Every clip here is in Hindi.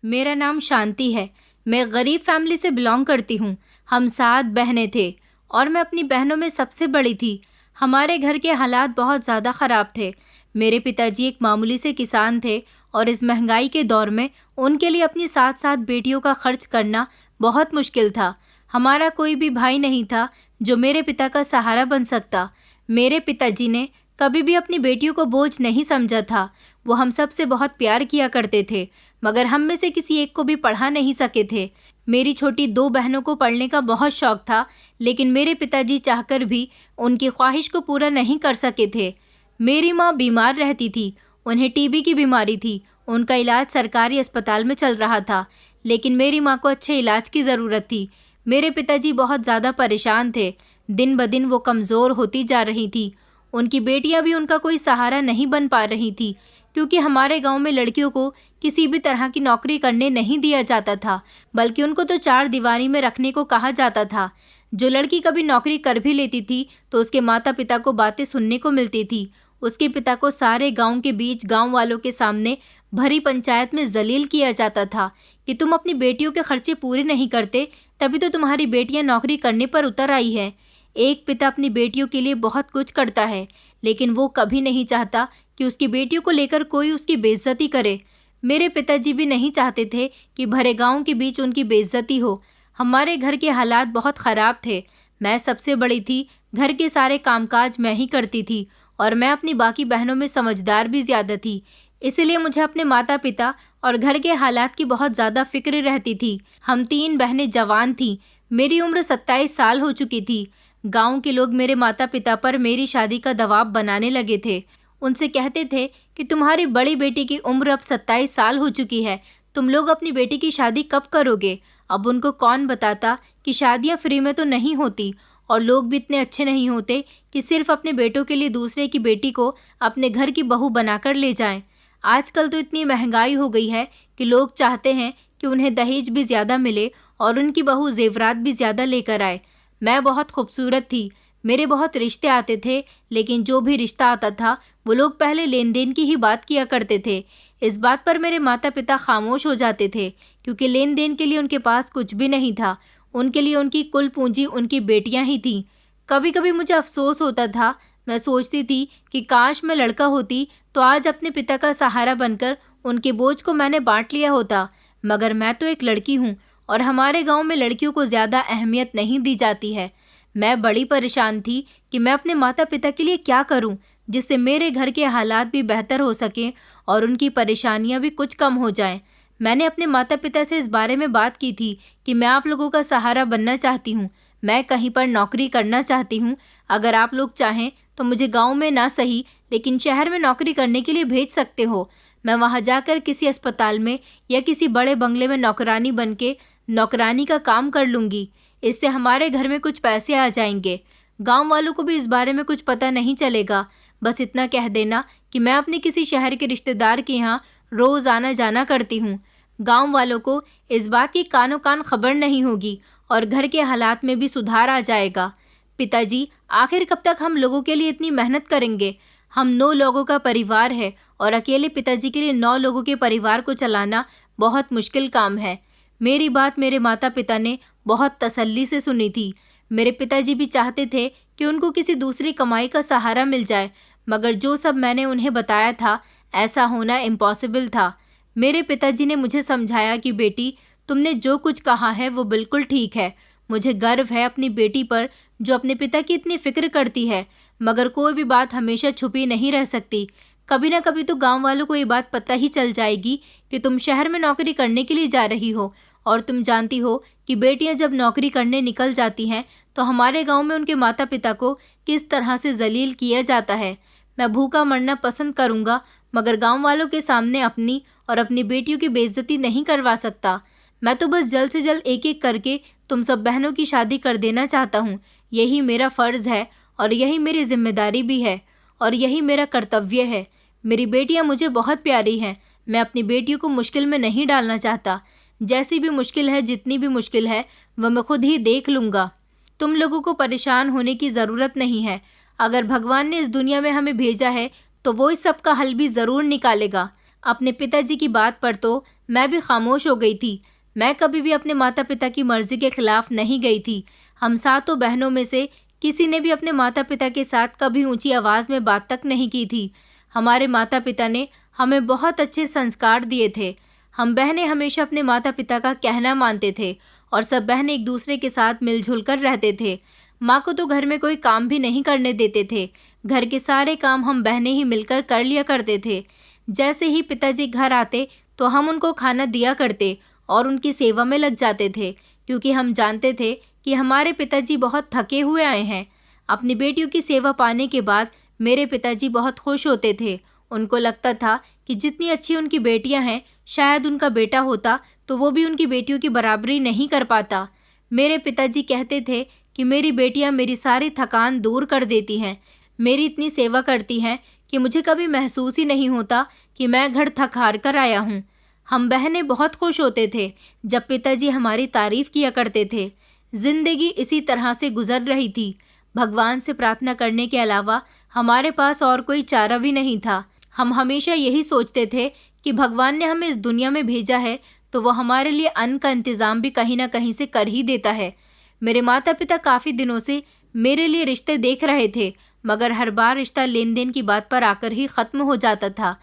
मेरा नाम शांति है। मैं गरीब फैमिली से बिलोंग करती हूँ। हम 7 बहनें थे और मैं अपनी बहनों में सबसे बड़ी थी। हमारे घर के हालात बहुत ज़्यादा ख़राब थे। मेरे पिताजी एक मामूली से किसान थे और इस महंगाई के दौर में उनके लिए अपनी 7 बेटियों का खर्च करना बहुत मुश्किल था। हमारा कोई भी भाई नहीं था जो मेरे पिता का सहारा बन सकता। मेरे पिताजी ने कभी भी अपनी बेटियों को बोझ नहीं समझा था। वो हम सब से बहुत प्यार किया करते थे, मगर हम में से किसी एक को भी पढ़ा नहीं सके थे। मेरी छोटी 2 बहनों को पढ़ने का बहुत शौक था, लेकिन मेरे पिताजी चाहकर भी उनकी ख्वाहिश को पूरा नहीं कर सके थे। मेरी माँ बीमार रहती थी। उन्हें टीबी की बीमारी थी। उनका इलाज सरकारी अस्पताल में चल रहा था, लेकिन मेरी माँ को अच्छे इलाज की ज़रूरत थी। मेरे पिताजी बहुत ज़्यादा परेशान थे। दिन ब दिन वो कमज़ोर होती जा रही थी। उनकी बेटियां भी उनका कोई सहारा नहीं बन पा रही थी, क्योंकि हमारे गांव में लड़कियों को किसी भी तरह की नौकरी करने नहीं दिया जाता था, बल्कि उनको तो 4 दीवारी में रखने को कहा जाता था। जो लड़की कभी नौकरी कर भी लेती थी तो उसके माता पिता को बातें सुनने को मिलती थी। उसके पिता को सारे गांव के बीच गांव वालों के सामने भरी पंचायत में जलील किया जाता था कि तुम अपनी बेटियों के खर्चे पूरे नहीं करते, तभी तो तुम्हारी बेटियां नौकरी करने पर उतर आई है। एक पिता अपनी बेटियों के लिए बहुत कुछ करता है, लेकिन वो कभी नहीं चाहता कि उसकी बेटियों को लेकर कोई उसकी बेइज्जती करे। मेरे पिताजी भी नहीं चाहते थे कि भरे गांव के बीच उनकी बेइज्जती हो। हमारे घर के हालात बहुत ख़राब थे। मैं सबसे बड़ी थी। घर के सारे कामकाज मैं ही करती थी और मैं अपनी बाकी बहनों में समझदार भी ज़्यादा थी। इसलिए मुझे अपने माता पिता और घर के हालात की बहुत ज़्यादा फिक्र रहती थी। हम 3 बहनें जवान थीं। मेरी उम्र 27 साल हो चुकी थी। गांव के लोग मेरे माता पिता पर मेरी शादी का दबाव बनाने लगे थे। उनसे कहते थे कि तुम्हारी बड़ी बेटी की उम्र अब 27 साल हो चुकी है, तुम लोग अपनी बेटी की शादी कब करोगे। अब उनको कौन बताता कि शादियां फ्री में तो नहीं होती, और लोग भी इतने अच्छे नहीं होते कि सिर्फ अपने बेटों के लिए दूसरे की बेटी को अपने घर की बहू बनाकर ले जाएं। आजकल तो इतनी महंगाई हो गई है कि लोग चाहते हैं कि उन्हें दहेज भी ज़्यादा मिले और उनकी बहू जेवरात भी ज़्यादा लेकर आए। मैं बहुत खूबसूरत थी। मेरे बहुत रिश्ते आते थे, लेकिन जो भी रिश्ता आता था वो लोग पहले लेन देन की ही बात किया करते थे। इस बात पर मेरे माता पिता खामोश हो जाते थे, क्योंकि लेन देन के लिए उनके पास कुछ भी नहीं था। उनके लिए उनकी कुल पूंजी उनकी बेटियां ही थीं। कभी कभी मुझे अफसोस होता था। मैं सोचती थी कि काश मैं लड़का होती तो आज अपने पिता का सहारा बनकर उनके बोझ को मैंने बांट लिया होता, मगर मैं तो एक लड़की हूँ और हमारे गांव में लड़कियों को ज़्यादा अहमियत नहीं दी जाती है। मैं बड़ी परेशान थी कि मैं अपने माता पिता के लिए क्या करूं, जिससे मेरे घर के हालात भी बेहतर हो सकें और उनकी परेशानियां भी कुछ कम हो जाएं। मैंने अपने माता पिता से इस बारे में बात की थी कि मैं आप लोगों का सहारा बनना चाहती हूँ। मैं कहीं पर नौकरी करना चाहती हूँ। अगर आप लोग चाहें तो मुझे गाँव में ना सही, लेकिन शहर में नौकरी करने के लिए भेज सकते हो। मैं वहाँ जाकर किसी अस्पताल में या किसी बड़े बंगले में नौकरानी बन के नौकरानी का काम कर लूँगी। इससे हमारे घर में कुछ पैसे आ जाएंगे। गांव वालों को भी इस बारे में कुछ पता नहीं चलेगा। बस इतना कह देना कि मैं अपने किसी शहर के रिश्तेदार के यहाँ रोज़ आना जाना करती हूँ। गांव वालों को इस बात की कानों कान खबर नहीं होगी और घर के हालात में भी सुधार आ जाएगा। पिताजी, आखिर कब तक हम लोगों के लिए इतनी मेहनत करेंगे। हम 9 लोगों का परिवार है और अकेले पिताजी के लिए 9 लोगों के परिवार को चलाना बहुत मुश्किल काम है। मेरी बात मेरे माता पिता ने बहुत तसल्ली से सुनी थी। मेरे पिताजी भी चाहते थे कि उनको किसी दूसरी कमाई का सहारा मिल जाए, मगर जो सब मैंने उन्हें बताया था ऐसा होना इम्पॉसिबल था। मेरे पिताजी ने मुझे समझाया कि बेटी, तुमने जो कुछ कहा है वो बिल्कुल ठीक है। मुझे गर्व है अपनी बेटी पर जो अपने पिता की इतनी फिक्र करती है, मगर कोई भी बात हमेशा छुपी नहीं रह सकती। कभी ना कभी तो गांव वालों को ये बात पता ही चल जाएगी कि तुम शहर में नौकरी करने के लिए जा रही हो, और तुम जानती हो कि बेटियां जब नौकरी करने निकल जाती हैं तो हमारे गांव में उनके माता पिता को किस तरह से जलील किया जाता है। मैं भूखा मरना पसंद करूंगा, मगर गांव वालों के सामने अपनी और अपनी बेटियों की बेइज्जती नहीं करवा सकता। मैं तो बस जल्द से जल्द एक एक करके तुम सब बहनों की शादी कर देना चाहता हूँ। यही मेरा फ़र्ज़ है और यही मेरी जिम्मेदारी भी है और यही मेरा कर्तव्य है। मेरी बेटियाँ मुझे बहुत प्यारी हैं। मैं अपनी बेटियों को मुश्किल में नहीं डालना चाहता। जैसी भी मुश्किल है, जितनी भी मुश्किल है, वह मैं खुद ही देख लूँगा। तुम लोगों को परेशान होने की ज़रूरत नहीं है। अगर भगवान ने इस दुनिया में हमें भेजा है तो वो इस सब का हल भी ज़रूर निकालेगा। अपने पिताजी की बात पर तो मैं भी खामोश हो गई थी। मैं कभी भी अपने माता पिता की मर्जी के खिलाफ नहीं गई थी। हम सातों बहनों में से किसी ने भी अपने माता पिता के साथ कभी ऊंची आवाज़ में बात तक नहीं की थी। हमारे माता पिता ने हमें बहुत अच्छे संस्कार दिए थे। हम बहनें हमेशा अपने माता पिता का कहना मानते थे और सब बहनें एक दूसरे के साथ मिलजुल कर रहते थे। माँ को तो घर में कोई काम भी नहीं करने देते थे। घर के सारे काम हम बहनें ही मिलकर कर लिया करते थे। जैसे ही पिताजी घर आते तो हम उनको खाना दिया करते और उनकी सेवा में लग जाते थे, क्योंकि हम जानते थे कि हमारे पिताजी बहुत थके हुए आए हैं। अपनी बेटियों की सेवा पाने के बाद मेरे पिताजी बहुत खुश होते थे। उनको लगता था कि जितनी अच्छी उनकी बेटियां हैं, शायद उनका बेटा होता तो वो भी उनकी बेटियों की बराबरी नहीं कर पाता। मेरे पिताजी कहते थे कि मेरी बेटियां मेरी सारी थकान दूर कर देती हैं, मेरी इतनी सेवा करती हैं कि मुझे कभी महसूस ही नहीं होता कि मैं घर थक हार कर आया हूँ। हम बहनें बहुत खुश होते थे जब पिताजी हमारी तारीफ किया करते थे। जिंदगी इसी तरह से गुजर रही थी। भगवान से प्रार्थना करने के अलावा हमारे पास और कोई चारा भी नहीं था। हम हमेशा यही सोचते थे कि भगवान ने हमें इस दुनिया में भेजा है तो वो हमारे लिए अन्न का इंतज़ाम भी कहीं ना कहीं से कर ही देता है। मेरे माता पिता काफ़ी दिनों से मेरे लिए रिश्ते देख रहे थे, मगर हर बार रिश्ता लेन देन की बात पर आकर ही ख़त्म हो जाता था।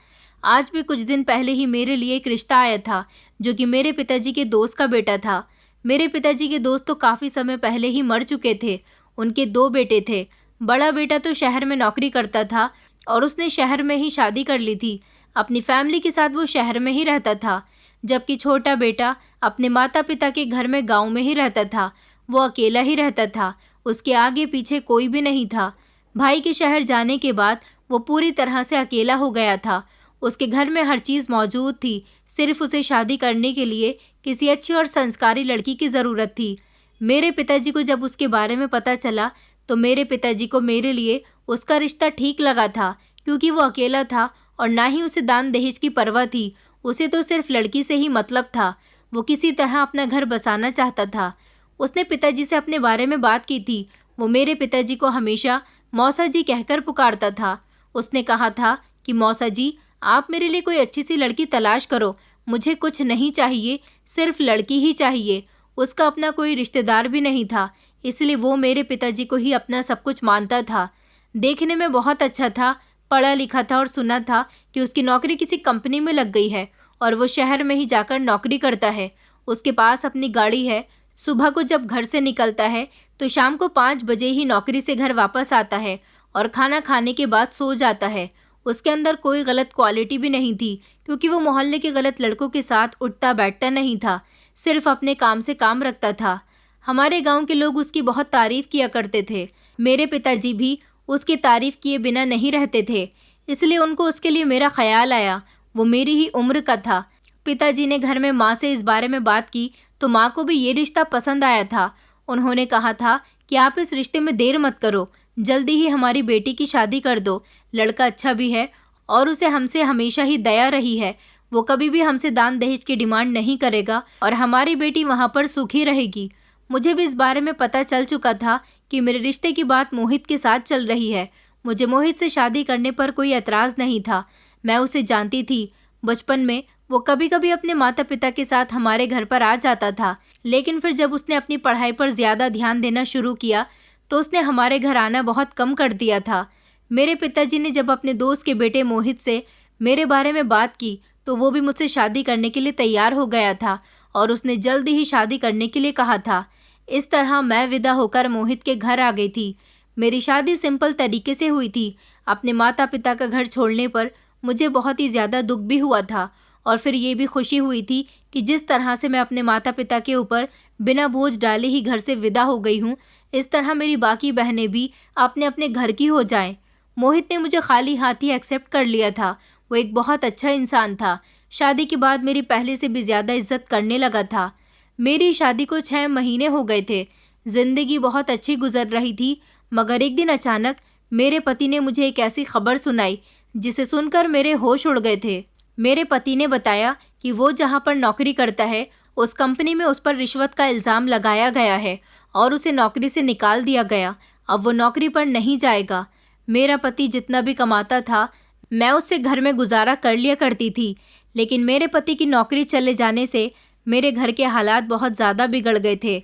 आज भी कुछ दिन पहले ही मेरे लिए एक रिश्ता आया था जो कि मेरे पिताजी के दोस्त का बेटा था। मेरे पिताजी के दोस्त तो काफ़ी समय पहले ही मर चुके थे। उनके दो बेटे थे। बड़ा बेटा तो शहर में नौकरी करता था और उसने शहर में ही शादी कर ली थी। अपनी फैमिली के साथ वो शहर में ही रहता था, जबकि छोटा बेटा अपने माता पिता के घर में गांव में ही रहता था। वो अकेला ही रहता था, उसके आगे पीछे कोई भी नहीं था। भाई के शहर जाने के बाद वो पूरी तरह से अकेला हो गया था। उसके घर में हर चीज़ मौजूद थी, सिर्फ उसे शादी करने के लिए किसी अच्छी और संस्कारी लड़की की ज़रूरत थी। मेरे पिताजी को जब उसके बारे में पता चला तो मेरे पिताजी को मेरे लिए उसका रिश्ता ठीक लगा था, क्योंकि वो अकेला था और ना ही उसे दान दहेज की परवाह थी। उसे तो सिर्फ लड़की से ही मतलब था। वो किसी तरह अपना घर बसाना चाहता था। उसने पिताजी से अपने बारे में बात की थी। वो मेरे पिताजी को हमेशा मौसा जी कहकर पुकारता था। उसने कहा था कि मौसा जी, आप मेरे लिए कोई अच्छी सी लड़की तलाश करो। मुझे कुछ नहीं चाहिए, सिर्फ लड़की ही चाहिए। उसका अपना कोई रिश्तेदार भी नहीं था, इसलिए वो मेरे पिताजी को ही अपना सब कुछ मानता था। देखने में बहुत अच्छा था, पढ़ा लिखा था और सुना था कि उसकी नौकरी किसी कंपनी में लग गई है और वो शहर में ही जाकर नौकरी करता है। उसके पास अपनी गाड़ी है। सुबह को जब घर से निकलता है तो शाम को 5 बजे ही नौकरी से घर वापस आता है और खाना खाने के बाद सो जाता है। उसके अंदर कोई गलत क्वालिटी भी नहीं थी, क्योंकि वो मोहल्ले के गलत लड़कों के साथ उठता बैठता नहीं था, सिर्फ अपने काम से काम रखता था। हमारे गांव के लोग उसकी बहुत तारीफ किया करते थे। मेरे पिताजी भी उसकी तारीफ किए बिना नहीं रहते थे, इसलिए उनको उसके लिए मेरा ख्याल आया। वो मेरी ही उम्र का था। पिताजी ने घर में माँ से इस बारे में बात की तो माँ को भी ये रिश्ता पसंद आया था। उन्होंने कहा था कि आप इस रिश्ते में देर मत करो, जल्दी ही हमारी बेटी की शादी कर दो। लड़का अच्छा भी है और उसे हमसे हमेशा ही दया रही है। वो कभी भी हमसे दान दहेज की डिमांड नहीं करेगा और हमारी बेटी वहाँ पर सुखी रहेगी। मुझे भी इस बारे में पता चल चुका था कि मेरे रिश्ते की बात मोहित के साथ चल रही है। मुझे मोहित से शादी करने पर कोई एतराज़ नहीं था। मैं उसे जानती थी। बचपन में वो कभी कभी अपने माता पिता के साथ हमारे घर पर आ जाता था, लेकिन फिर जब उसने अपनी पढ़ाई पर ज़्यादा ध्यान देना शुरू किया तो उसने हमारे घर आना बहुत कम कर दिया था। मेरे पिताजी ने जब अपने दोस्त के बेटे मोहित से मेरे बारे में बात की तो वो भी मुझसे शादी करने के लिए तैयार हो गया था और उसने जल्दी ही शादी करने के लिए कहा था। इस तरह मैं विदा होकर मोहित के घर आ गई थी। मेरी शादी सिंपल तरीके से हुई थी। अपने माता पिता का घर छोड़ने पर मुझे बहुत ही ज़्यादा दुख भी हुआ था और फिर ये भी खुशी हुई थी कि जिस तरह से मैं अपने माता पिता के ऊपर बिना बोझ डाले ही घर से विदा हो गई हूँ, इस तरह मेरी बाकी बहनें भी अपने अपने घर की हो जाएं। मोहित ने मुझे खाली हाथ ही एक्सेप्ट कर लिया था। वो एक बहुत अच्छा इंसान था। शादी के बाद मेरी पहले से भी ज़्यादा इज्जत करने लगा था। मेरी शादी को 6 महीने हो गए थे। ज़िंदगी बहुत अच्छी गुजर रही थी, मगर एक दिन अचानक मेरे पति ने मुझे एक ऐसी खबर सुनाई जिसे सुनकर मेरे होश उड़ गए थे। मेरे पति ने बताया कि वो जहाँ पर नौकरी करता है उस कंपनी में उस पर रिश्वत का इल्ज़ाम लगाया गया है और उसे नौकरी से निकाल दिया गया। अब वो नौकरी पर नहीं जाएगा। मेरा पति जितना भी कमाता था मैं उससे घर में गुजारा कर लिया करती थी, लेकिन मेरे पति की नौकरी चले जाने से मेरे घर के हालात बहुत ज़्यादा बिगड़ गए थे।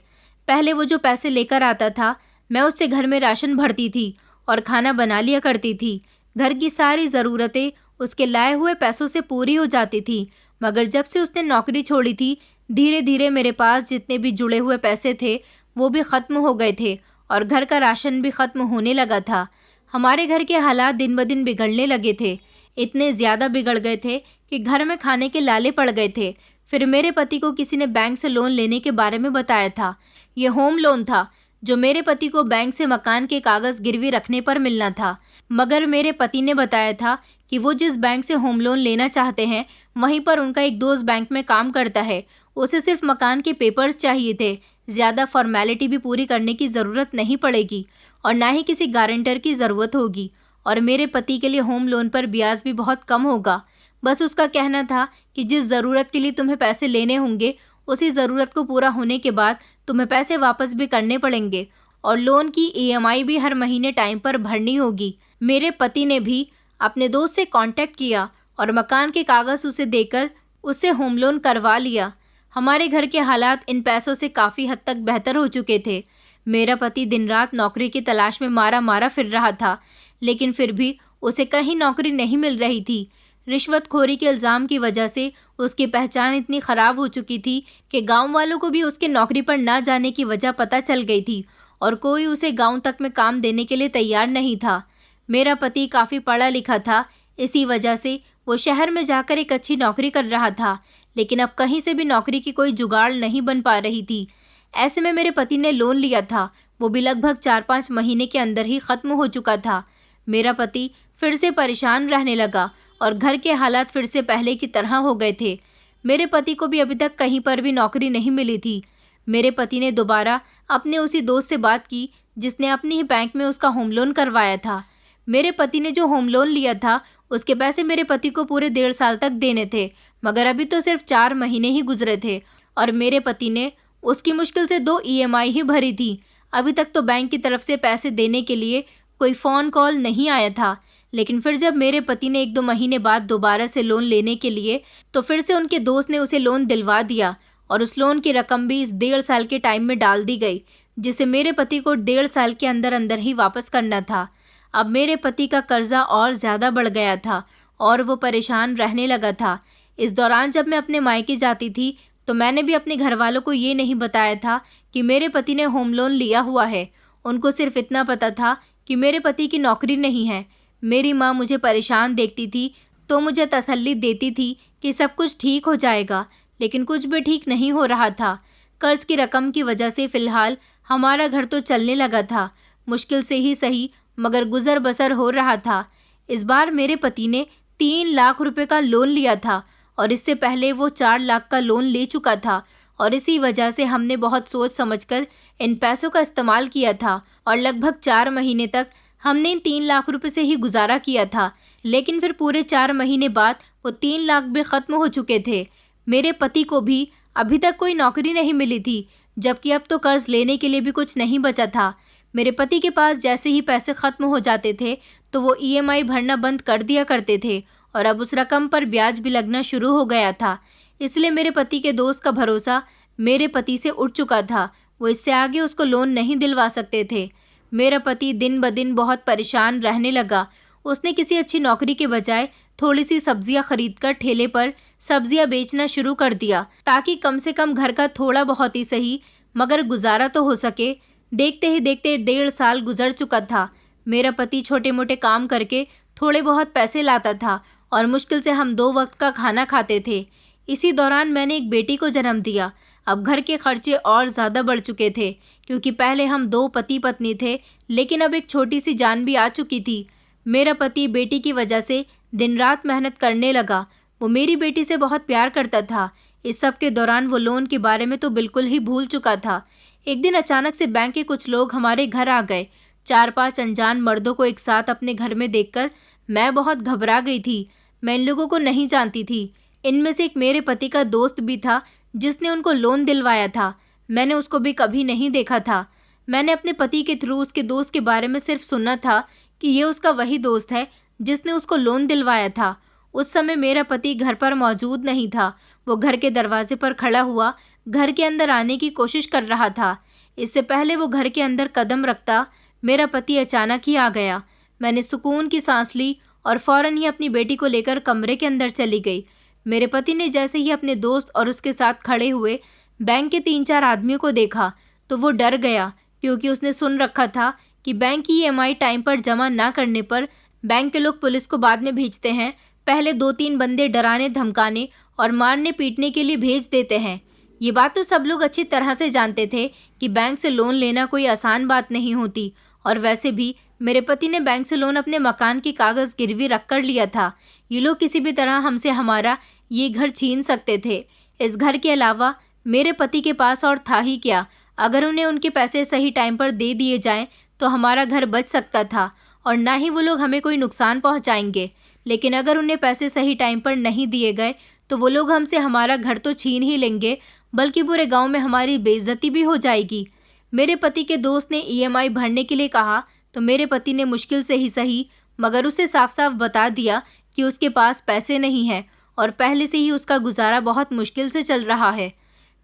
पहले वो जो पैसे लेकर आता था, मैं उससे घर में राशन भरती थी और खाना बना लिया करती थी। घर की सारी ज़रूरतें उसके लाए हुए पैसों से पूरी हो जाती थी। मगर जब से उसने नौकरी छोड़ी थी, धीरे धीरे मेरे पास जितने भी जुड़े हुए पैसे थे वो भी ख़त्म हो गए थे और घर का राशन भी ख़त्म होने लगा था। हमारे घर के हालात दिन ब दिन बिगड़ने लगे थे। इतने ज़्यादा बिगड़ गए थे कि घर में खाने के लाले पड़ गए थे। फिर मेरे पति को किसी ने बैंक से लोन लेने के बारे में बताया था। ये होम लोन था जो मेरे पति को बैंक से मकान के कागज़ गिरवी रखने पर मिलना था। मगर मेरे पति ने बताया था कि वो जिस बैंक से होम लोन लेना चाहते हैं वहीं पर उनका एक दोस्त बैंक में काम करता है। उसे सिर्फ मकान के पेपर्स चाहिए थे, ज़्यादा फॉर्मेलिटी भी पूरी करने की ज़रूरत नहीं पड़ेगी और ना ही किसी गारंटर की ज़रूरत होगी। और मेरे पति के लिए होम लोन पर ब्याज भी बहुत कम होगा। बस उसका कहना था कि जिस ज़रूरत के लिए तुम्हें पैसे लेने होंगे उसी ज़रूरत को पूरा होने के बाद तुम्हें पैसे वापस भी करने पड़ेंगे और लोन की ईएमआई भी हर महीने टाइम पर भरनी होगी। मेरे पति ने भी अपने दोस्त से कांटेक्ट किया और मकान के कागज़ उसे देकर उससे होम लोन करवा लिया। हमारे घर के हालात इन पैसों से काफ़ी हद तक बेहतर हो चुके थे। मेरा पति दिन रात नौकरी की तलाश में मारा मारा फिर रहा था, लेकिन फिर भी उसे कहीं नौकरी नहीं मिल रही थी। रिश्वतखोरी के इल्ज़ाम की वजह से उसकी पहचान इतनी ख़राब हो चुकी थी कि गांव वालों को भी उसके नौकरी पर ना जाने की वजह पता चल गई थी और कोई उसे गांव तक में काम देने के लिए तैयार नहीं था। मेरा पति काफ़ी पढ़ा लिखा था, इसी वजह से वो शहर में जाकर एक अच्छी नौकरी कर रहा था, लेकिन अब कहीं से भी नौकरी की कोई जुगाड़ नहीं बन पा रही थी। ऐसे में मेरे पति ने लोन लिया था, वो भी लगभग 4-5 महीने के अंदर ही ख़त्म हो चुका था। मेरा पति फिर से परेशान रहने लगा और घर के हालात फिर से पहले की तरह हो गए थे। मेरे पति को भी अभी तक कहीं पर भी नौकरी नहीं मिली थी। मेरे पति ने दोबारा अपने उसी दोस्त से बात की जिसने अपनी ही बैंक में उसका होम लोन करवाया था। मेरे पति ने जो होम लोन लिया था उसके पैसे मेरे पति को पूरे 1.5 साल तक देने थे, मगर अभी तो सिर्फ 4 महीने ही गुजरे थे और मेरे पति ने उसकी मुश्किल से 2 ईएमआई ही भरी थी। अभी तक तो बैंक की तरफ से पैसे देने के लिए कोई फ़ोन कॉल नहीं आया था। लेकिन फिर जब मेरे पति ने 1-2 महीने बाद दोबारा से लोन लेने के लिए तो फिर से उनके दोस्त ने उसे लोन दिलवा दिया और उस लोन की रकम भी इस 1.5 साल के टाइम में डाल दी गई, जिसे मेरे पति को 1.5 साल के अंदर अंदर ही वापस करना था। अब मेरे पति का कर्जा और ज़्यादा बढ़ गया था और वो परेशान रहने लगा था। इस दौरान जब मैं अपने मायके जाती थी तो मैंने भी अपने घर वालों को ये नहीं बताया था कि मेरे पति ने होम लोन लिया हुआ है। उनको सिर्फ इतना पता था कि मेरे पति की नौकरी नहीं है। मेरी माँ मुझे परेशान देखती थी तो मुझे तसल्ली देती थी कि सब कुछ ठीक हो जाएगा, लेकिन कुछ भी ठीक नहीं हो रहा था। कर्ज की रकम की वजह से फ़िलहाल हमारा घर तो चलने लगा था, मुश्किल से ही सही मगर गुजर बसर हो रहा था। इस बार मेरे पति ने 3 लाख रुपए का लोन लिया था और इससे पहले वो 4 लाख का लोन ले चुका था और इसी वजह से हमने बहुत सोच समझकर इन पैसों का इस्तेमाल किया था और लगभग 4 महीने तक हमने इन 3 लाख रुपए से ही गुजारा किया था। लेकिन फिर पूरे 4 महीने बाद वो 3 लाख भी ख़त्म हो चुके थे। मेरे पति को भी अभी तक कोई नौकरी नहीं मिली थी, जबकि अब तो कर्ज लेने के लिए भी कुछ नहीं बचा था। मेरे पति के पास जैसे ही पैसे ख़त्म हो जाते थे तो वो ईएमआई भरना बंद कर दिया करते थे और अब उस रकम पर ब्याज भी लगना शुरू हो गया था। इसलिए मेरे पति के दोस्त का भरोसा मेरे पति से उठ चुका था। वो इससे आगे उसको लोन नहीं दिलवा सकते थे। मेरा पति दिन ब दिन बहुत परेशान रहने लगा। उसने किसी अच्छी नौकरी के बजाय थोड़ी सी सब्जियां खरीदकर ठेले पर सब्जियां बेचना शुरू कर दिया, ताकि कम से कम घर का थोड़ा बहुत ही सही मगर गुजारा तो हो सके। देखते ही देखते 1.5 साल गुजर चुका था। मेरा पति छोटे मोटे काम करके थोड़े बहुत पैसे लाता था और मुश्किल से हम 2 वक्त का खाना खाते थे। इसी दौरान मैंने एक बेटी को जन्म दिया। अब घर के खर्चे और ज़्यादा बढ़ चुके थे, क्योंकि पहले हम 2 पति पत्नी थे, लेकिन अब एक छोटी सी जान भी आ चुकी थी। मेरा पति बेटी की वजह से दिन रात मेहनत करने लगा। वो मेरी बेटी से बहुत प्यार करता था। इस सब के दौरान वो लोन के बारे में तो बिल्कुल ही भूल चुका था। एक दिन अचानक से बैंक के कुछ लोग हमारे घर आ गए। 4-5 अनजान मर्दों को एक साथ अपने घर में देखकर मैं बहुत घबरा गई थी। मैं इन लोगों को नहीं जानती थी। इनमें से एक मेरे पति का दोस्त भी था जिसने उनको लोन दिलवाया था। मैंने उसको भी कभी नहीं देखा था। मैंने अपने पति के थ्रू उसके दोस्त के बारे में सिर्फ सुना था कि ये उसका वही दोस्त है जिसने उसको लोन दिलवाया था। उस समय मेरा पति घर पर मौजूद नहीं था। वो घर के दरवाजे पर खड़ा हुआ घर के अंदर आने की कोशिश कर रहा था। इससे पहले वो घर के अंदर कदम रखता, मेरा पति अचानक ही आ गया। मैंने सुकून की सांस ली और फौरन ही अपनी बेटी को लेकर कमरे के अंदर चली गई। मेरे पति ने जैसे ही अपने दोस्त और उसके साथ खड़े हुए बैंक के 3-4 आदमियों को देखा तो वो डर गया, क्योंकि उसने सुन रखा था कि बैंक की ईएमआई टाइम पर जमा ना करने पर बैंक के लोग पुलिस को बाद में भेजते हैं। पहले 2-3 बंदे डराने धमकाने और मारने पीटने के लिए भेज देते हैं। ये बात तो सब लोग अच्छी तरह से जानते थे कि बैंक से लोन लेना कोई आसान बात नहीं होती, और वैसे भी मेरे पति ने बैंक से लोन अपने मकान के कागज़ गिरवी रख कर लिया था। ये लोग किसी भी तरह हमसे हमारा ये घर छीन सकते थे। इस घर के अलावा मेरे पति के पास और था ही क्या। अगर उन्हें उनके पैसे सही टाइम पर दे दिए जाएं तो हमारा घर बच सकता था और ना ही वो लोग हमें कोई नुकसान पहुंचाएंगे। लेकिन अगर उन्हें पैसे सही टाइम पर नहीं दिए गए तो वो लोग हमसे हमारा घर तो छीन ही लेंगे, बल्कि पूरे गांव में हमारी बेइज्जती भी हो जाएगी। मेरे पति के दोस्त ने ईएमआई भरने के लिए कहा तो मेरे पति ने मुश्किल से ही सही मगर उसे साफ साफ बता दिया कि उसके पास पैसे नहीं हैं और पहले से ही उसका गुजारा बहुत मुश्किल से चल रहा है।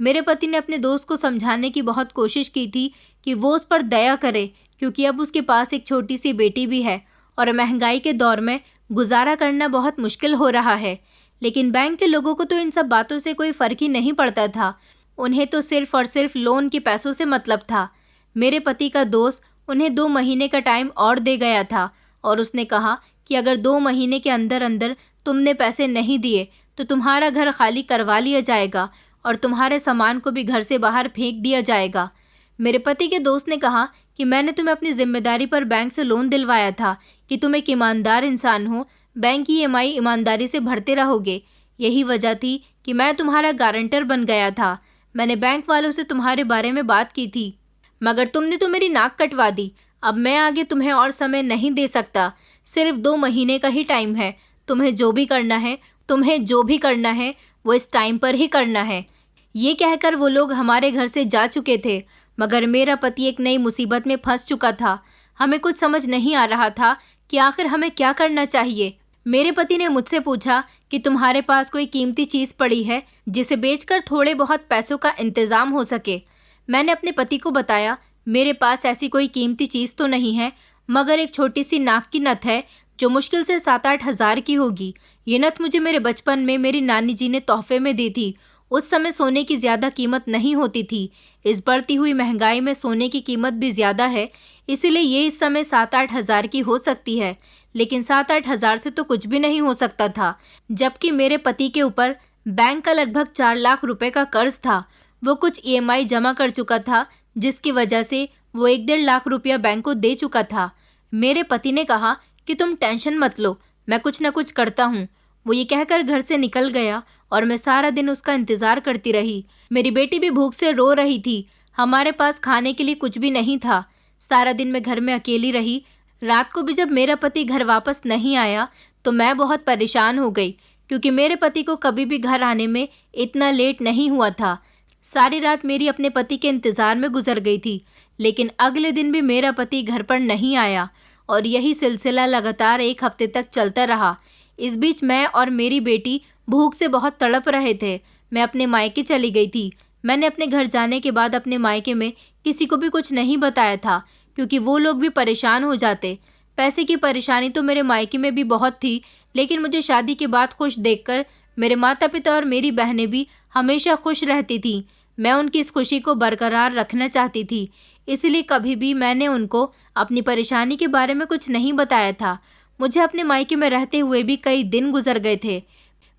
मेरे पति ने अपने दोस्त को समझाने की बहुत कोशिश की थी कि वो उस पर दया करे, क्योंकि अब उसके पास एक छोटी सी बेटी भी है और महंगाई के दौर में गुजारा करना बहुत मुश्किल हो रहा है। लेकिन बैंक के लोगों को तो इन सब बातों से कोई फ़र्क ही नहीं पड़ता था। उन्हें तो सिर्फ और सिर्फ लोन के पैसों से मतलब था। मेरे पति का दोस्त उन्हें 2 महीने का टाइम और दे गया था और उसने कहा कि अगर 2 महीने के अंदर अंदर तुमने पैसे नहीं दिए तो तुम्हारा घर खाली करवा लिया जाएगा और तुम्हारे सामान को भी घर से बाहर फेंक दिया जाएगा। मेरे पति के दोस्त ने कहा कि मैंने तुम्हें अपनी जिम्मेदारी पर बैंक से लोन दिलवाया था कि तुम एक ईमानदार इंसान हो, बैंक की ईएमआई ईमानदारी से भरते रहोगे। यही वजह थी कि मैं तुम्हारा गारंटर बन गया था। मैंने बैंक वालों से तुम्हारे बारे में बात की थी, मगर तुमने तो मेरी नाक कटवा दी। अब मैं आगे तुम्हें और समय नहीं दे सकता। सिर्फ 2 महीने का ही टाइम है। तुम्हें जो भी करना है वो इस टाइम पर ही करना है। ये कहकर वो लोग हमारे घर से जा चुके थे, मगर मेरा पति एक नई मुसीबत में फंस चुका था। हमें कुछ समझ नहीं आ रहा था कि आखिर हमें क्या करना चाहिए। मेरे पति ने मुझसे पूछा कि तुम्हारे पास कोई कीमती चीज़ पड़ी है जिसे बेचकर थोड़े बहुत पैसों का इंतज़ाम हो सके। मैंने अपने पति को बताया, मेरे पास ऐसी कोई कीमती चीज़ तो नहीं है, मगर एक छोटी सी नाक की नथ है जो मुश्किल से 7-8 हज़ार की होगी। ये नथ मुझे मेरे बचपन में मेरी नानी जी ने तोहफे में दी थी। उस समय सोने की ज़्यादा कीमत नहीं होती थी। इस बढ़ती हुई महंगाई में सोने की कीमत भी ज़्यादा है, इसीलिए ये इस समय 7-8 हज़ार की हो सकती है। लेकिन 7-8 हज़ार से तो कुछ भी नहीं हो सकता था, जबकि मेरे पति के ऊपर बैंक का लगभग 4 लाख रुपए का कर्ज था। वो कुछ ईएमआई जमा कर चुका था, जिसकी वजह से वो 1-1.5 लाख रुपया बैंक को दे चुका था। मेरे पति ने कहा कि तुम टेंशन मत लो, मैं कुछ न कुछ करता हूँ। वो ये कहकर घर से निकल गया और मैं सारा दिन उसका इंतज़ार करती रही। मेरी बेटी भी भूख से रो रही थी। हमारे पास खाने के लिए कुछ भी नहीं था। सारा दिन मैं घर में अकेली रही। रात को भी जब मेरा पति घर वापस नहीं आया तो मैं बहुत परेशान हो गई, क्योंकि मेरे पति को कभी भी घर आने में इतना लेट नहीं हुआ था। सारी रात मेरी अपने पति के इंतज़ार में गुजर गई थी, लेकिन अगले दिन भी मेरा पति घर पर नहीं आया और यही सिलसिला लगातार 1 हफ्ते तक चलता रहा। इस बीच मैं और मेरी बेटी भूख से बहुत तड़प रहे थे। मैं अपने मायके चली गई थी। मैंने अपने घर जाने के बाद अपने मायके में किसी को भी कुछ नहीं बताया था, क्योंकि वो लोग भी परेशान हो जाते। पैसे की परेशानी तो मेरे मायके में भी बहुत थी, लेकिन मुझे शादी के बाद खुश देखकर मेरे माता पिता और मेरी बहनें भी हमेशा खुश रहती थीं। मैं उनकी इस खुशी को बरकरार रखना चाहती थी, इसलिए कभी भी मैंने उनको अपनी परेशानी के बारे में कुछ नहीं बताया था। मुझे अपने मायके में रहते हुए भी कई दिन गुजर गए थे।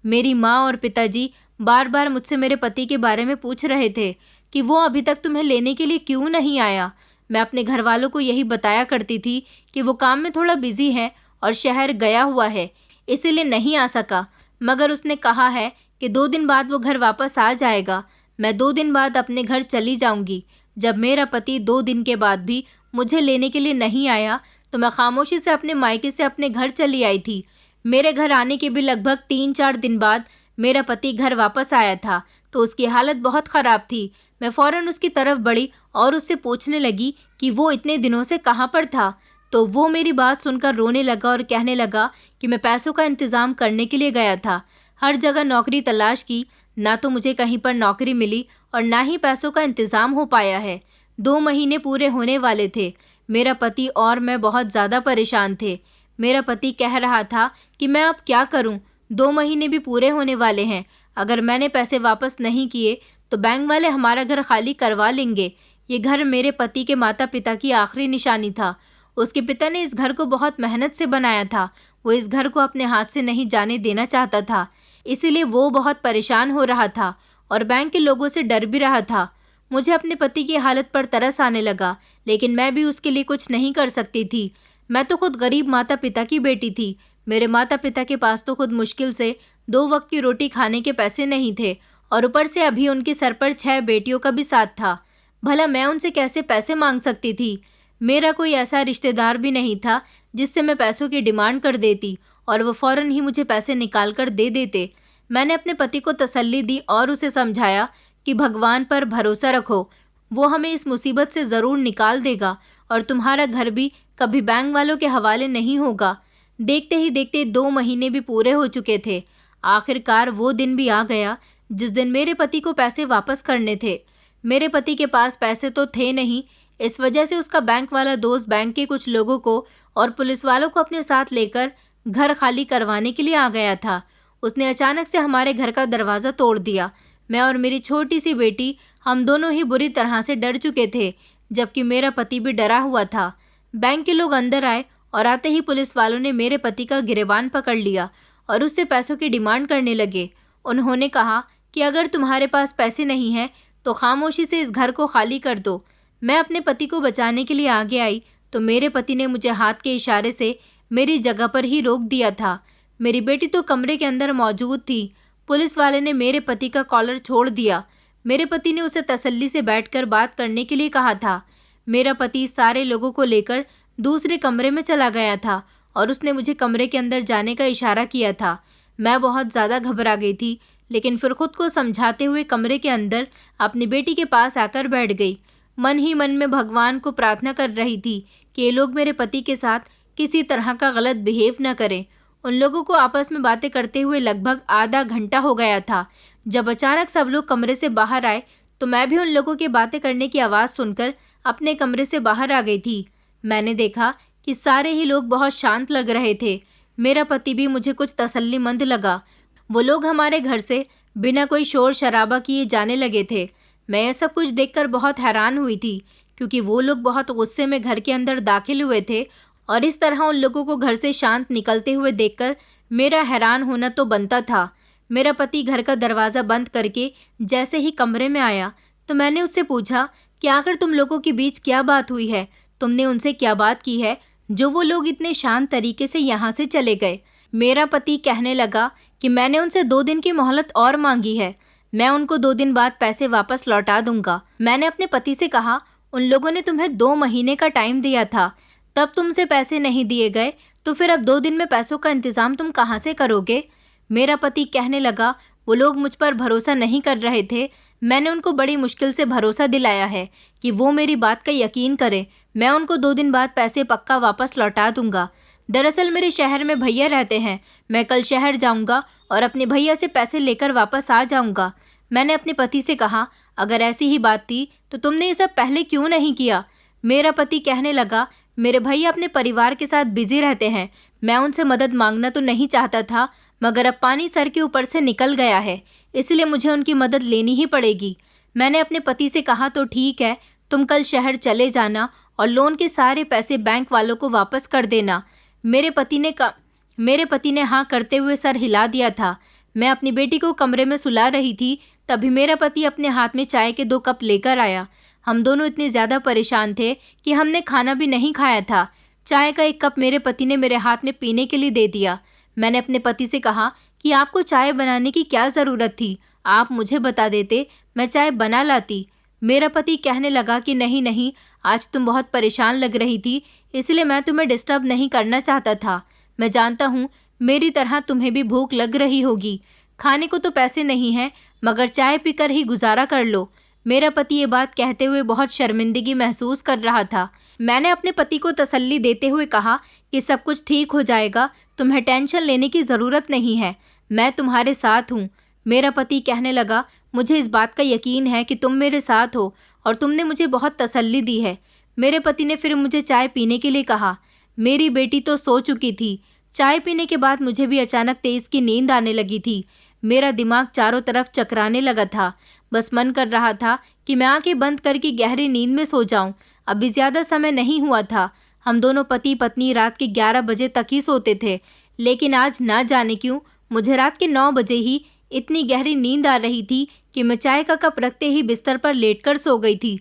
मेरी माँ और पिताजी बार बार मुझसे मेरे पति के बारे में पूछ रहे थे कि वो अभी तक तुम्हें लेने के लिए क्यों नहीं आया। मैं अपने घर वालों को यही बताया करती थी कि वो काम में थोड़ा बिजी है और शहर गया हुआ है, इसीलिए नहीं आ सका। मगर उसने कहा है कि 2 दिन बाद वो घर वापस आ जाएगा। मैं 2 दिन बाद अपने घर चली जाऊंगी। जब मेरा पति 2 दिन के बाद भी मुझे लेने के लिए नहीं आया तो मैं खामोशी से अपने मायके से अपने घर चली आई थी। मेरे घर आने के भी लगभग 3-4 दिन बाद मेरा पति घर वापस आया था तो उसकी हालत बहुत ख़राब थी। मैं फ़ौरन उसकी तरफ बढ़ी और उससे पूछने लगी कि वो इतने दिनों से कहाँ पर था। तो वो मेरी बात सुनकर रोने लगा और कहने लगा कि मैं पैसों का इंतज़ाम करने के लिए गया था। हर जगह नौकरी तलाश की, ना तो मुझे कहीं पर नौकरी मिली और ना ही पैसों का इंतज़ाम हो पाया है। 2 महीने पूरे होने वाले थे। मेरा पति और मैं बहुत ज़्यादा परेशान थे। मेरा पति कह रहा था कि मैं अब क्या करूं? 2 महीने भी पूरे होने वाले हैं। अगर मैंने पैसे वापस नहीं किए तो बैंक वाले हमारा घर खाली करवा लेंगे। ये घर मेरे पति के माता पिता की आखिरी निशानी था। उसके पिता ने इस घर को बहुत मेहनत से बनाया था। वो इस घर को अपने हाथ से नहीं जाने देना चाहता था, इसीलिए वो बहुत परेशान हो रहा था और बैंक के लोगों से डर भी रहा था। मुझे अपने पति की हालत पर तरस आने लगा, लेकिन मैं भी उसके लिए कुछ नहीं कर सकती थी। मैं तो खुद गरीब माता पिता की बेटी थी। मेरे माता पिता के पास तो खुद मुश्किल से 2 वक्त की रोटी खाने के पैसे नहीं थे और ऊपर से अभी उनके सर पर 6 बेटियों का भी साथ था। भला मैं उनसे कैसे पैसे मांग सकती थी? मेरा कोई ऐसा रिश्तेदार भी नहीं था जिससे मैं पैसों की डिमांड कर देती और वो फ़ौरन ही मुझे पैसे निकाल कर दे देते। मैंने अपने पति को तसल्ली दी और उसे समझाया कि भगवान पर भरोसा रखो, वो हमें इस मुसीबत से ज़रूर निकाल देगा और तुम्हारा घर भी कभी बैंक वालों के हवाले नहीं होगा। देखते ही देखते 2 महीने भी पूरे हो चुके थे। आखिरकार वो दिन भी आ गया जिस दिन मेरे पति को पैसे वापस करने थे। मेरे पति के पास पैसे तो थे नहीं, इस वजह से उसका बैंक वाला दोस्त बैंक के कुछ लोगों को और पुलिस वालों को अपने साथ लेकर घर खाली करवाने के लिए आ गया था। उसने अचानक से हमारे घर का दरवाज़ा तोड़ दिया। मैं और मेरी छोटी सी बेटी, हम दोनों ही बुरी तरह से डर चुके थे, जबकि मेरा पति भी डरा हुआ था। बैंक के लोग अंदर आए और आते ही पुलिस वालों ने मेरे पति का गिरेबान पकड़ लिया और उससे पैसों की डिमांड करने लगे। उन्होंने कहा कि अगर तुम्हारे पास पैसे नहीं हैं तो खामोशी से इस घर को खाली कर दो। मैं अपने पति को बचाने के लिए आगे आई तो मेरे पति ने मुझे हाथ के इशारे से मेरी जगह पर ही रोक दिया था। मेरी बेटी तो कमरे के अंदर मौजूद थी। पुलिस वाले ने मेरे पति का कॉलर छोड़ दिया। मेरे पति ने उसे तसल्ली से बैठकर बात करने के लिए कहा था। मेरा पति सारे लोगों को लेकर दूसरे कमरे में चला गया था और उसने मुझे कमरे के अंदर जाने का इशारा किया था। मैं बहुत ज़्यादा घबरा गई थी, लेकिन फिर खुद को समझाते हुए कमरे के अंदर अपनी बेटी के पास आकर बैठ गई। मन ही मन में भगवान को प्रार्थना कर रही थी कि ये लोग मेरे पति के साथ किसी तरह का गलत बिहेव न करें। उन लोगों को आपस में बातें करते हुए लगभग आधा घंटा हो गया था। जब अचानक सब लोग कमरे से बाहर आए तो मैं भी उन लोगों के बातें करने की आवाज़ सुनकर अपने कमरे से बाहर आ गई थी। मैंने देखा कि सारे ही लोग बहुत शांत लग रहे थे। मेरा पति भी मुझे कुछ तसल्लीमंद लगा। वो लोग हमारे घर से बिना कोई शोर शराबा किए जाने लगे थे। मैं यह सब कुछ देखकर बहुत हैरान हुई थी, क्योंकि वो लोग बहुत गुस्से में घर के अंदर दाखिल हुए थे और इस तरह उन लोगों को घर से शांत निकलते हुए देखकर मेरा हैरान होना तो बनता था। मेरा पति घर का दरवाज़ा बंद करके जैसे ही कमरे में आया तो मैंने उससे पूछा कि आखिर तुम लोगों के बीच क्या बात हुई है? तुमने उनसे क्या बात की है जो वो लोग इतने शांत तरीके से यहाँ से चले गए? मेरा पति कहने लगा कि मैंने उनसे 2 दिन की मोहलत और मांगी है। मैं उनको 2 दिन बाद पैसे वापस लौटा दूंगा। मैंने अपने पति से कहा, उन लोगों ने तुम्हें 2 महीने का टाइम दिया था, तब तुमसे पैसे नहीं दिए गए तो फिर अब 2 दिन में पैसों का इंतज़ाम तुम कहाँ से करोगे? मेरा पति कहने लगा, वो लोग मुझ पर भरोसा नहीं कर रहे थे। मैंने उनको बड़ी मुश्किल से भरोसा दिलाया है कि वो मेरी बात का यकीन करें। मैं उनको 2 दिन बाद पैसे पक्का वापस लौटा दूंगा। दरअसल मेरे शहर में भैया रहते हैं। मैं कल शहर जाऊंगा और अपने भैया से पैसे लेकर वापस आ जाऊंगा। मैंने अपने पति से कहा, अगर ऐसी ही बात थी तो तुमने ये सब पहले क्यों नहीं किया? मेरा पति कहने लगा, मेरे भैया अपने परिवार के साथ बिजी रहते हैं। मैं उनसे मदद मांगना तो नहीं चाहता था, मगर अब पानी सर के ऊपर से निकल गया है, इसलिए मुझे उनकी मदद लेनी ही पड़ेगी। मैंने अपने पति से कहा, तो ठीक है, तुम कल शहर चले जाना और लोन के सारे पैसे बैंक वालों को वापस कर देना। मेरे पति ने हाँ करते हुए सर हिला दिया था। मैं अपनी बेटी को कमरे में सुला रही थी, तभी मेरा पति अपने हाथ में चाय के 2 कप लेकर आया। हम दोनों इतने ज़्यादा परेशान थे कि हमने खाना भी नहीं खाया था। चाय का 1 कप मेरे पति ने मेरे हाथ में पीने के लिए दे दिया। मैंने अपने पति से कहा कि आपको चाय बनाने की क्या ज़रूरत थी? आप मुझे बता देते, मैं चाय बना लाती। मेरा पति कहने लगा कि नहीं नहीं, आज तुम बहुत परेशान लग रही थी, इसलिए मैं तुम्हें डिस्टर्ब नहीं करना चाहता था। मैं जानता हूँ मेरी तरह तुम्हें भी भूख लग रही होगी। खाने को तो पैसे नहीं हैं, मगर चाय पीकर ही गुजारा कर लो। मेरा पति ये बात कहते हुए बहुत शर्मिंदगी महसूस कर रहा था। मैंने अपने पति को तसल्ली देते हुए कहा कि सब कुछ ठीक हो जाएगा, तुम्हें टेंशन लेने की ज़रूरत नहीं है, मैं तुम्हारे साथ हूँ। मेरा पति कहने लगा, मुझे इस बात का यकीन है कि तुम मेरे साथ हो और तुमने मुझे बहुत तसल्ली दी है। मेरे पति ने फिर मुझे चाय पीने के लिए कहा। मेरी बेटी तो सो चुकी थी। चाय पीने के बाद मुझे भी अचानक तेज़ की नींद आने लगी थी। मेरा दिमाग चारों तरफ चकराने लगा था। बस मन कर रहा था कि मैं आंखें बंद करके गहरी नींद में सो जाऊं। अभी ज़्यादा समय नहीं हुआ था। हम दोनों पति पत्नी रात के 11 बजे तक ही सोते थे, लेकिन आज ना जाने क्यों मुझे रात के 9 बजे ही इतनी गहरी नींद आ रही थी कि मैं चाय का कप रखते ही बिस्तर पर लेटकर सो गई थी।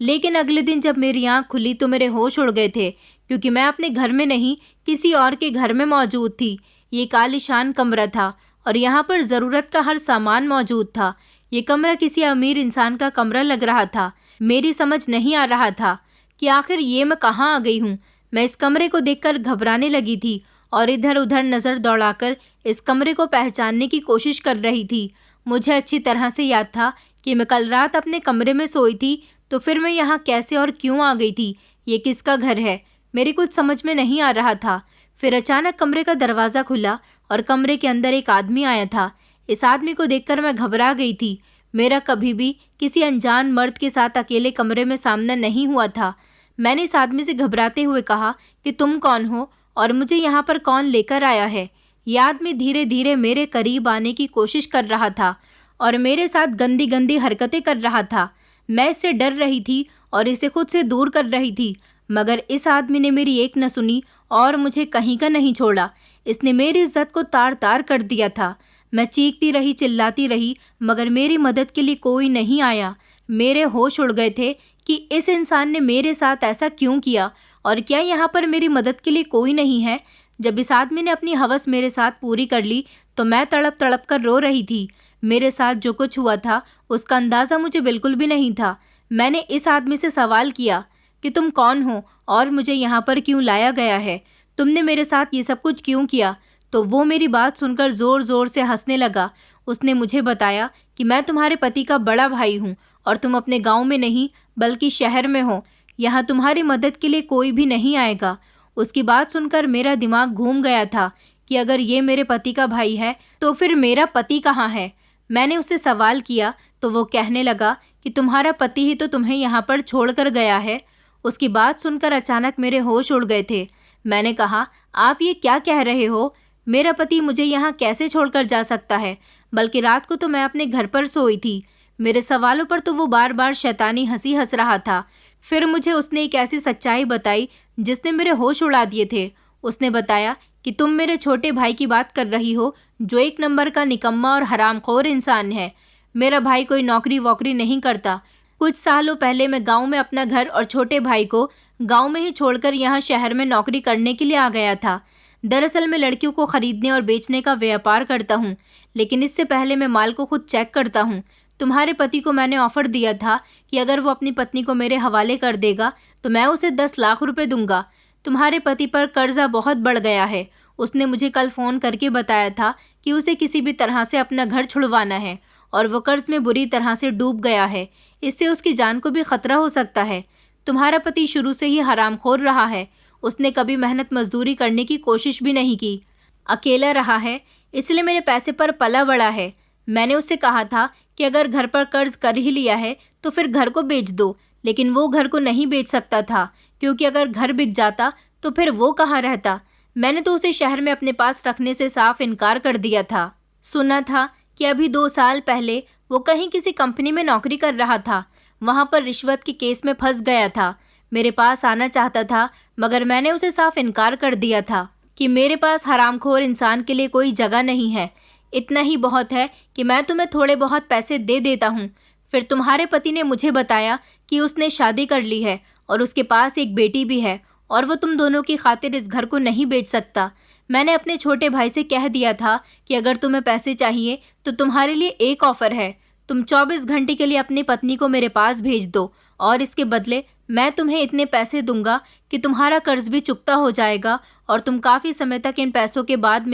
लेकिन अगले दिन जब मेरी आँख खुली तो मेरे होश उड़ गए थे, क्योंकि मैं अपने घर में नहीं किसी और के घर में मौजूद थी। ये कालीशान कमरा था और यहाँ पर ज़रूरत का हर सामान मौजूद था। ये कमरा किसी अमीर इंसान का कमरा लग रहा था। मेरी समझ नहीं आ रहा था कि आखिर ये मैं कहाँ आ गई हूँ। मैं इस कमरे को देखकर घबराने लगी थी और इधर उधर नज़र दौड़ाकर इस कमरे को पहचानने की कोशिश कर रही थी। मुझे अच्छी तरह से याद था कि मैं कल रात अपने कमरे में सोई थी, तो फिर मैं यहाँ कैसे और क्यों आ गई थी? ये किसका घर है? मेरी कुछ समझ में नहीं आ रहा था। फिर अचानक कमरे का दरवाज़ा खुला और कमरे के अंदर एक आदमी आया था। इस आदमी को देखकर मैं घबरा गई थी। मेरा कभी भी किसी अनजान मर्द के साथ अकेले कमरे में सामना नहीं हुआ था। मैंने इस आदमी से घबराते हुए कहा कि तुम कौन हो और मुझे यहाँ पर कौन लेकर आया है? यह आदमी धीरे धीरे मेरे करीब आने की कोशिश कर रहा था और मेरे साथ गंदी गंदी हरकतें कर रहा था। मैं इससे डर रही थी और इसे खुद से दूर कर रही थी, मगर इस आदमी ने मेरी एक न सुनी और मुझे कहीं का नहीं छोड़ा। इसने मेरी इज्जत को तार तार कर दिया था। मैं चीखती रही, चिल्लाती रही, मगर मेरी मदद के लिए कोई नहीं आया। मेरे होश उड़ गए थे कि इस इंसान ने मेरे साथ ऐसा क्यों किया और क्या यहाँ पर मेरी मदद के लिए कोई नहीं है। जब इस आदमी ने अपनी हवस मेरे साथ पूरी कर ली तो मैं तड़प तड़प कर रो रही थी। मेरे साथ जो कुछ हुआ था उसका अंदाज़ा मुझे बिल्कुल भी नहीं था। मैंने इस आदमी से सवाल किया कि तुम कौन हो और मुझे यहाँ पर क्यों लाया गया है? तुमने मेरे साथ ये सब कुछ क्यों किया? तो वो मेरी बात सुनकर ज़ोर ज़ोर से हंसने लगा। उसने मुझे बताया कि मैं तुम्हारे पति का बड़ा भाई हूँ और तुम अपने गांव में नहीं बल्कि शहर में हो। यहाँ तुम्हारी मदद के लिए कोई भी नहीं आएगा। उसकी बात सुनकर मेरा दिमाग घूम गया था कि अगर ये मेरे पति का भाई है तो फिर मेरा पति कहाँ है? मैंने उससे सवाल किया तो वो कहने लगा कि तुम्हारा पति ही तो तुम्हें यहाँ पर छोड़कर गया है। उसकी बात सुनकर अचानक मेरे होश उड़ गए थे। मैंने कहा, आप ये क्या कह रहे हो? मेरा पति मुझे यहाँ कैसे छोड़कर जा सकता है? बल्कि रात को तो मैं अपने घर पर सोई थी। मेरे सवालों पर तो वो बार बार शैतानी हंसी हंस रहा था। फिर मुझे उसने एक ऐसी सच्चाई बताई जिसने मेरे होश उड़ा दिए थे। उसने बताया कि तुम मेरे छोटे भाई की बात कर रही हो, जो एक नंबर का निकम्मा और हरामखोर इंसान है। मेरा भाई कोई नौकरी वोकरी नहीं करता। कुछ सालों पहले मैं गांव में अपना घर और छोटे भाई को गांव में ही छोड़कर यहाँ शहर में नौकरी करने के लिए आ गया था। दरअसल मैं लड़कियों को खरीदने और बेचने का व्यापार करता हूँ, लेकिन इससे पहले मैं माल को खुद चेक करता हूँ। तुम्हारे पति को मैंने ऑफ़र दिया था कि अगर वो अपनी पत्नी को मेरे हवाले कर देगा तो मैं उसे 10 लाख रुपए दूंगा। तुम्हारे पति पर कर्जा बहुत बढ़ गया है। उसने मुझे कल फ़ोन करके बताया था कि उसे किसी भी तरह से अपना घर छुड़वाना है और वो कर्ज में बुरी तरह से डूब गया है। इससे उसकी जान को भी खतरा हो सकता है। तुम्हारा पति शुरू से ही हरामखोर रहा है। उसने कभी मेहनत मजदूरी करने की कोशिश भी नहीं की। अकेला रहा है, इसलिए मेरे पैसे पर पला बड़ा है। मैंने उससे कहा था कि अगर घर पर कर्ज कर ही लिया है तो फिर घर को बेच दो, लेकिन वो घर को नहीं बेच सकता था, क्योंकि अगर घर बिक जाता तो फिर वो कहाँ रहता। मैंने तो उसे शहर में अपने पास रखने से साफ इनकार कर दिया था। सुना था कि अभी 2 साल पहले वो कहीं किसी कंपनी में नौकरी कर रहा था। वहाँ पर रिश्वत के केस में फंस गया था। मेरे पास आना चाहता था, मगर मैंने उसे साफ इनकार कर दिया था कि मेरे पास हरामखोर इंसान के लिए कोई जगह नहीं है। इतना ही बहुत है कि मैं तुम्हें थोड़े बहुत पैसे दे देता हूँ। फिर तुम्हारे पति ने मुझे बताया कि उसने शादी कर ली है और उसके पास एक बेटी भी है और वो तुम दोनों की खातिर इस घर को नहीं बेच सकता। मैंने अपने छोटे भाई से कह दिया था कि अगर तुम्हें पैसे चाहिए तो तुम्हारे लिए एक ऑफ़र है। तुम 24 घंटे के लिए अपनी पत्नी को मेरे पास भेज दो और इसके बदले मैं तुम्हें इतने पैसे दूंगा कि तुम्हारा कर्ज भी चुकता हो जाएगा और तुम काफ़ी समय तक इन पैसों को बाद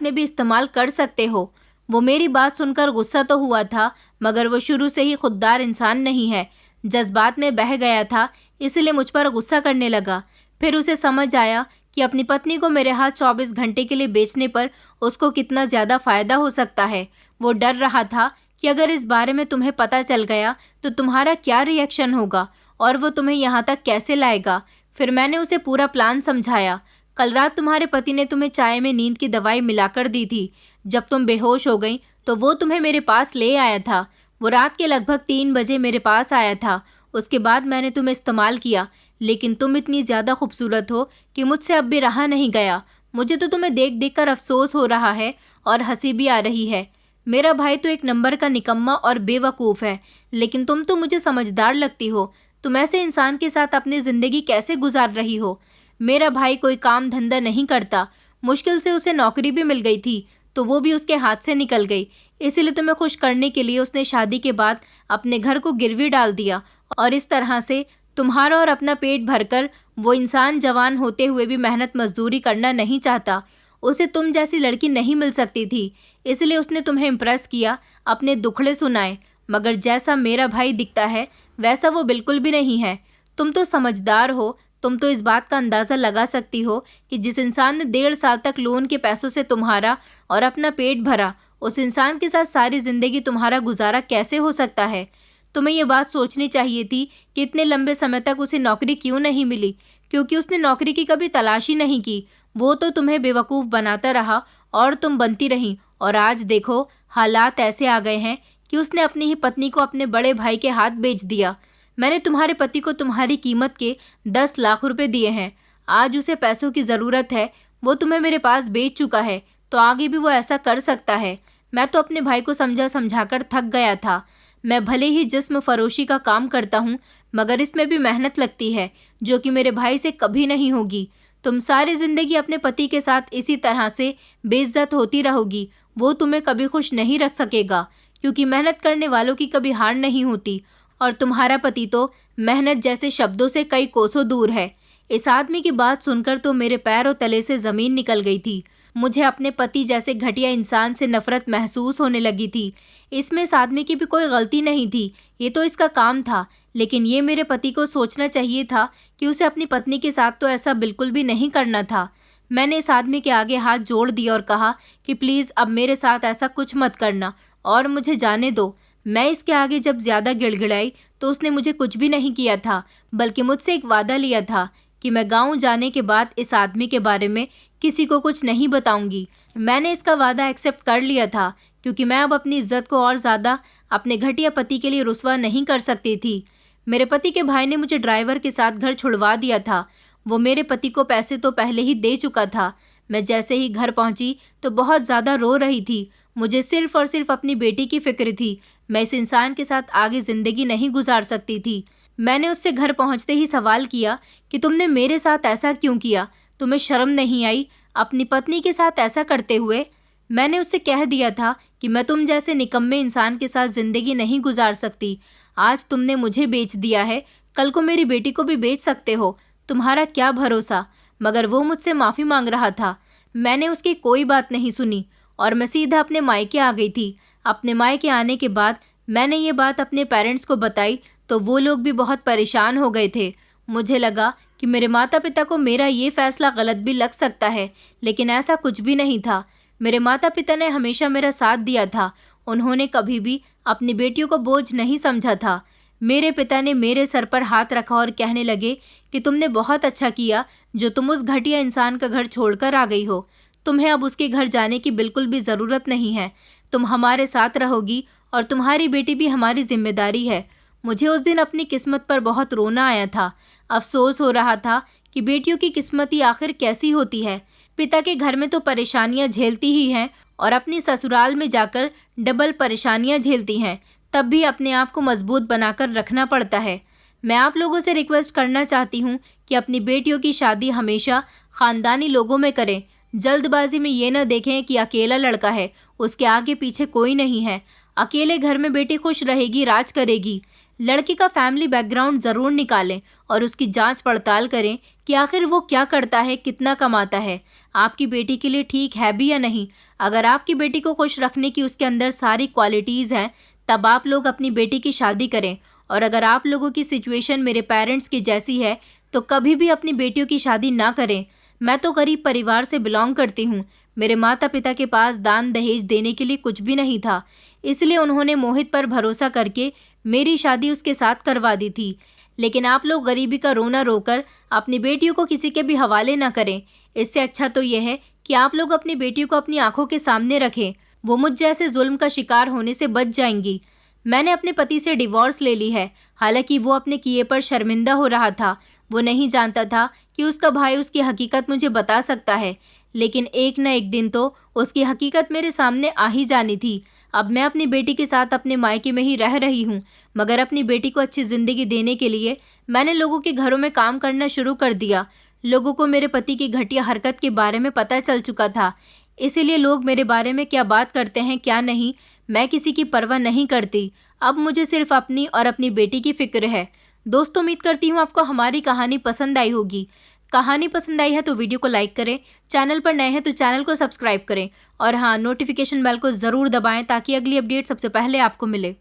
में भी इस्तेमाल कर सकते हो। वो मेरी बात सुनकर गुस्सा तो हुआ था, मगर वो शुरू से ही खुददार इंसान नहीं है। जज्बात में बह गया था, इसलिए मुझ पर गुस्सा करने लगा। फिर उसे समझ आया कि अपनी पत्नी को मेरे हाथ 24 घंटे के लिए बेचने पर उसको कितना ज़्यादा फ़ायदा हो सकता है। वो डर रहा था कि अगर इस बारे में तुम्हें पता चल गया तो तुम्हारा क्या रिएक्शन होगा और वो तुम्हें यहाँ तक कैसे लाएगा। फिर मैंने उसे पूरा प्लान समझाया। कल रात तुम्हारे पति ने तुम्हें चाय में नींद की दवाई मिलाकर दी थी। जब तुम बेहोश हो गई तो वो तुम्हें मेरे पास ले आया था। वो रात के लगभग 3 बजे मेरे पास आया था। उसके बाद मैंने तुम्हें इस्तेमाल किया, लेकिन तुम इतनी ज़्यादा खूबसूरत हो कि मुझसे अब भी रहा नहीं गया। मुझे तो तुम्हें देख देख कर अफसोस हो रहा है और हंसी भी आ रही है। मेरा भाई तो एक नंबर का निकम्मा और बेवकूफ़ है, लेकिन तुम तो मुझे समझदार लगती हो। तुम ऐसे इंसान के साथ अपनी ज़िंदगी कैसे गुजार रही हो? मेरा भाई कोई काम धंधा नहीं करता। मुश्किल से उसे नौकरी भी मिल गई थी, तो वो भी उसके हाथ से निकल गई। इसीलिए तुम्हें खुश करने के लिए उसने शादी के बाद अपने घर को गिरवी डाल दिया और इस तरह से तुम्हारा और अपना पेट भरकर वो इंसान जवान होते हुए भी मेहनत मजदूरी करना नहीं चाहता। उसे तुम जैसी लड़की नहीं मिल सकती थी, इसलिए उसने तुम्हें इम्प्रेस किया, अपने दुखड़े सुनाए। मगर जैसा मेरा भाई दिखता है वैसा वो बिल्कुल भी नहीं है। तुम तो समझदार हो, तुम तो इस बात का अंदाज़ा लगा सकती हो कि जिस इंसान ने 1.5 साल तक लोन के पैसों से तुम्हारा और अपना पेट भरा, उस इंसान के साथ सारी ज़िंदगी तुम्हारा गुजारा कैसे हो सकता है। तुम्हें ये बात सोचनी चाहिए थी कि इतने लंबे समय तक उसे नौकरी क्यों नहीं मिली, क्योंकि उसने नौकरी की कभी तलाश ही नहीं की। वो तो तुम्हें बेवकूफ़ बनाता रहा और तुम बनती रहीं, और आज देखो हालात ऐसे आ गए हैं कि उसने अपनी ही पत्नी को अपने बड़े भाई के हाथ बेच दिया। मैंने तुम्हारे पति को तुम्हारी कीमत के 10 लाख रुपए दिए हैं। आज उसे पैसों की ज़रूरत है, वो तुम्हें मेरे पास बेच चुका है, तो आगे भी वो ऐसा कर सकता है। मैं तो अपने भाई को समझा समझाकर थक गया था। मैं भले ही जिस्म फरोशी का काम करता हूँ, मगर इसमें भी मेहनत लगती है, जो कि मेरे भाई से कभी नहीं होगी। तुम सारी ज़िंदगी अपने पति के साथ इसी तरह से बेइज्जत होती रहोगी। वो तुम्हें कभी खुश नहीं रख सकेगा, क्योंकि मेहनत करने वालों की कभी हार नहीं होती, और तुम्हारा पति तो मेहनत जैसे शब्दों से कई कोसों दूर है। इस आदमी की बात सुनकर तो मेरे पैरों तले से ज़मीन निकल गई थी। मुझे अपने पति जैसे घटिया इंसान से नफरत महसूस होने लगी थी। इसमें इस आदमी की भी कोई गलती नहीं थी, ये तो इसका काम था। लेकिन ये मेरे पति को सोचना चाहिए था कि उसे अपनी पत्नी के साथ तो ऐसा बिल्कुल भी नहीं करना था। मैंने इस आदमी के आगे हाथ जोड़ दिया और कहा कि प्लीज़ अब मेरे साथ ऐसा कुछ मत करना और मुझे जाने दो। मैं इसके आगे जब ज़्यादा गिड़गिड़ाई तो उसने मुझे कुछ भी नहीं किया था, बल्कि मुझसे एक वादा लिया था कि मैं गाँव जाने के बाद इस आदमी के बारे में किसी को कुछ नहीं बताऊंगी। मैंने इसका वादा एक्सेप्ट कर लिया था, क्योंकि मैं अब अपनी इज्जत को और ज़्यादा अपने घटिया पति के लिए रुस्वा नहीं कर सकती थी। मेरे पति के भाई ने मुझे ड्राइवर के साथ घर छुड़वा दिया था। वो मेरे पति को पैसे तो पहले ही दे चुका था। मैं जैसे ही घर पहुंची तो बहुत ज़्यादा रो रही थी। मुझे सिर्फ और सिर्फ अपनी बेटी की फिक्र थी। मैं इस इंसान के साथ आगे ज़िंदगी नहीं गुजार सकती थी। मैंने उससे घर पहुंचते ही सवाल किया कि तुमने मेरे साथ ऐसा क्यों किया? तुम्हें शर्म नहीं आई अपनी पत्नी के साथ ऐसा करते हुए? मैंने उससे कह दिया था कि मैं तुम जैसे निकम्मे इंसान के साथ ज़िंदगी नहीं गुजार सकती। आज तुमने मुझे बेच दिया है, कल को मेरी बेटी को भी बेच सकते हो। तुम्हारा क्या भरोसा? मगर वो मुझसे माफ़ी मांग रहा था। मैंने उसकी कोई बात नहीं सुनी और मैं सीधा अपने मायके आ गई थी। अपने मायके आने के बाद मैंने ये बात अपने पेरेंट्स को बताई तो वो लोग भी बहुत परेशान हो गए थे। मुझे लगा कि मेरे माता पिता को मेरा ये फ़ैसला गलत भी लग सकता है, लेकिन ऐसा कुछ भी नहीं था। मेरे माता पिता ने हमेशा मेरा साथ दिया था। उन्होंने कभी भी अपनी बेटियों को बोझ नहीं समझा था। मेरे पिता ने मेरे सर पर हाथ रखा और कहने लगे कि तुमने बहुत अच्छा किया जो तुम उस घटिया इंसान का घर छोड़कर आ गई हो। तुम्हें अब उसके घर जाने की बिल्कुल भी ज़रूरत नहीं है। तुम हमारे साथ रहोगी और तुम्हारी बेटी भी हमारी जिम्मेदारी है। मुझे उस दिन अपनी किस्मत पर बहुत रोना आया था। अफसोस हो रहा था कि बेटियों की किस्मत ही आखिर कैसी होती है। पिता के घर में तो परेशानियां झेलती ही हैं और अपनी ससुराल में जाकर डबल परेशानियां झेलती हैं, तब भी अपने आप को मजबूत बनाकर रखना पड़ता है। मैं आप लोगों से रिक्वेस्ट करना चाहती हूँ कि अपनी बेटियों की शादी हमेशा ख़ानदानी लोगों में करें। जल्दबाजी में ये न देखें कि अकेला लड़का है, उसके आगे पीछे कोई नहीं है। अकेले घर में बेटी खुश रहेगी, राज करेगी। लड़की का फैमिली बैकग्राउंड ज़रूर निकालें और उसकी जांच पड़ताल करें कि आखिर वो क्या करता है, कितना कमाता है। आपकी बेटी के लिए ठीक है भी या नहीं। अगर आपकी बेटी को खुश रखने की उसके अंदर सारी क्वालिटीज़ हैं, तब आप लोग अपनी बेटी की शादी करें। और अगर आप लोगों की सिचुएशन मेरे पेरेंट्स की जैसी है तो कभी भी अपनी बेटियों की शादी ना करें। मैं तो गरीब परिवार से बिलोंग करती हूँ। मेरे माता पिता के पास दान दहेज देने के लिए कुछ भी नहीं था, इसलिए उन्होंने मोहित पर भरोसा करके मेरी शादी उसके साथ करवा दी थी। लेकिन आप लोग गरीबी का रोना रोकर अपनी बेटियों को किसी के भी हवाले ना करें। इससे अच्छा तो यह है कि आप लोग अपनी बेटियों को अपनी आंखों के सामने रखें। वो मुझ जैसे जुल्म का शिकार होने से बच जाएंगी। मैंने अपने पति से डिवोर्स ले ली है। हालांकि वो अपने किए पर शर्मिंदा हो रहा था। वो नहीं जानता था कि उसका भाई उसकी हकीकत मुझे बता सकता है, लेकिन एक न एक दिन तो उसकी हकीकत मेरे सामने आ ही जानी थी। अब मैं अपनी बेटी के साथ अपने मायके में ही रह रही हूँ, मगर अपनी बेटी को अच्छी ज़िंदगी देने के लिए मैंने लोगों के घरों में काम करना शुरू कर दिया। लोगों को मेरे पति की घटिया हरकत के बारे में पता चल चुका था, इसीलिए लोग मेरे बारे में क्या बात करते हैं क्या नहीं, मैं किसी की परवाह नहीं करती। अब मुझे सिर्फ अपनी और अपनी बेटी की फिक्र है। दोस्तों, उम्मीद करती हूँ आपको हमारी कहानी पसंद आई होगी। कहानी पसंद आई है तो वीडियो को लाइक करें, चैनल पर नए हैं तो चैनल को सब्सक्राइब करें और हाँ, नोटिफिकेशन बेल को ज़रूर दबाएं ताकि अगली अपडेट सबसे पहले आपको मिले।